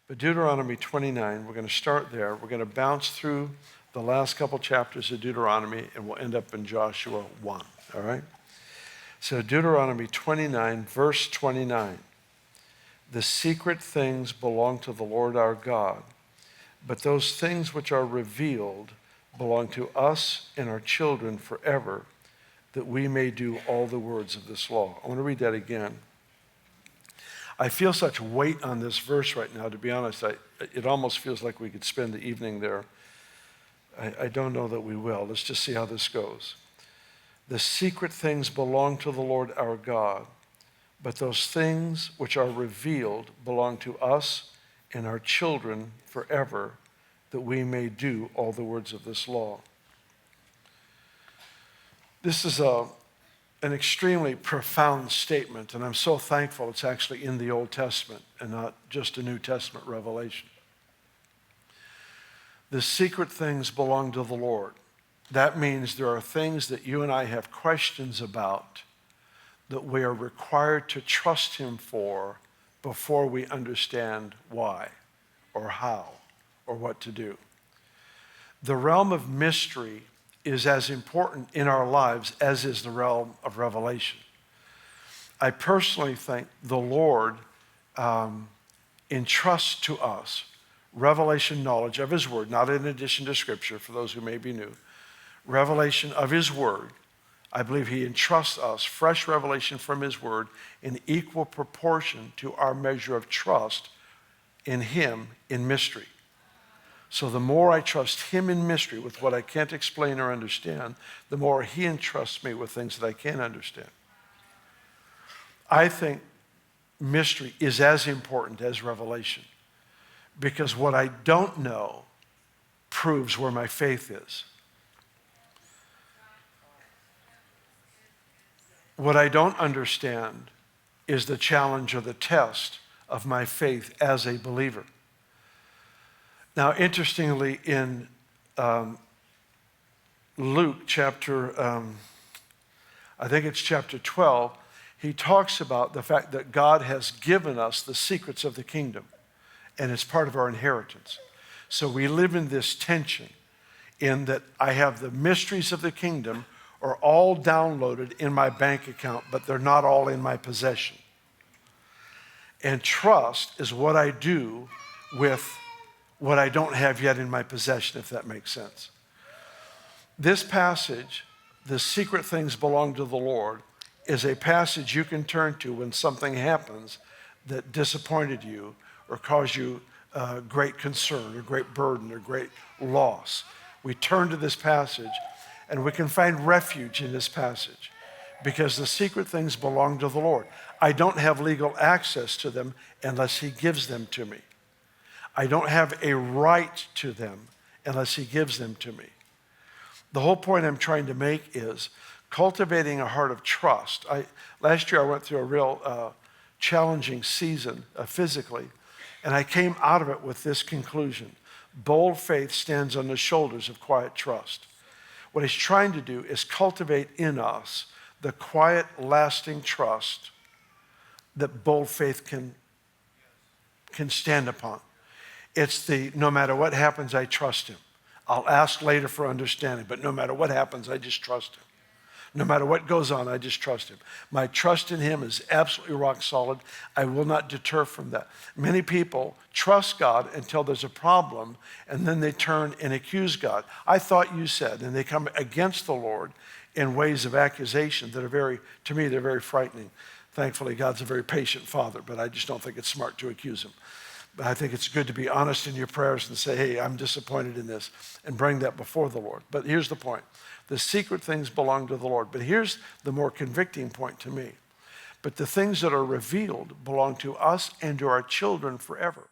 But Deuteronomy 29, we're going to start there. We're going to bounce through the last couple chapters of Deuteronomy, and we'll end up in Joshua 1, all right? So Deuteronomy 29, verse 29. The secret things belong to the Lord our God, but those things which are revealed belong to us and our children forever, that we may do all the words of this law. I want to read that again. I feel such weight on this verse right now, to be honest. It almost feels like we could spend the evening there. I don't know that we will. Let's just see how this goes. The secret things belong to the Lord our God, but those things which are revealed belong to us and our children forever, that we may do all the words of this law. This is an extremely profound statement, and I'm so thankful it's actually in the Old Testament and not just a New Testament revelation. The secret things belong to the Lord. That means there are things that you and I have questions about that we are required to trust Him for before we understand why or how or what to do. The realm of mystery is as important in our lives as is the realm of revelation. I personally think the Lord entrusts to us revelation knowledge of His Word, not in addition to Scripture, for those who may be new. Revelation of His Word. I believe He entrusts us fresh revelation from His Word in equal proportion to our measure of trust in Him in mystery. So the more I trust Him in mystery with what I can't explain or understand, the more He entrusts me with things that I can understand. I think mystery is as important as revelation, because what I don't know proves where my faith is. What I don't understand is the challenge or the test of my faith as a believer. Now, interestingly, in Luke chapter, I think it's chapter 12, he talks about the fact that God has given us the secrets of the kingdom, and it's part of our inheritance. So we live in this tension in that I have the mysteries of the kingdom are all downloaded in my bank account, but they're not all in my possession. And trust is what I do with what I don't have yet in my possession, if that makes sense. This passage, the secret things belong to the Lord, is a passage you can turn to when something happens that disappointed you or caused you great concern or great burden or great loss. We turn to this passage and we can find refuge in this passage because the secret things belong to the Lord. I don't have legal access to them unless He gives them to me. I don't have a right to them unless He gives them to me. The whole point I'm trying to make is cultivating a heart of trust. Last year I went through a real challenging season physically, and I came out of it with this conclusion. Bold faith stands on the shoulders of quiet trust. What He's trying to do is cultivate in us the quiet, lasting trust that bold faith can stand upon. It's the no matter what happens, I trust Him. I'll ask later for understanding, but no matter what happens, I just trust Him. No matter what goes on, I just trust Him. My trust in Him is absolutely rock solid. I will not deter from that. Many people trust God until there's a problem, and then they turn and accuse God. I thought you said, and they come against the Lord in ways of accusation that are to me, they're very frightening. Thankfully, God's a very patient Father, but I just don't think it's smart to accuse Him. But I think it's good to be honest in your prayers and say, hey, I'm disappointed in this, and bring that before the Lord. But here's the point. The secret things belong to the Lord. But here's the more convicting point to me. But the things that are revealed belong to us and to our children forever.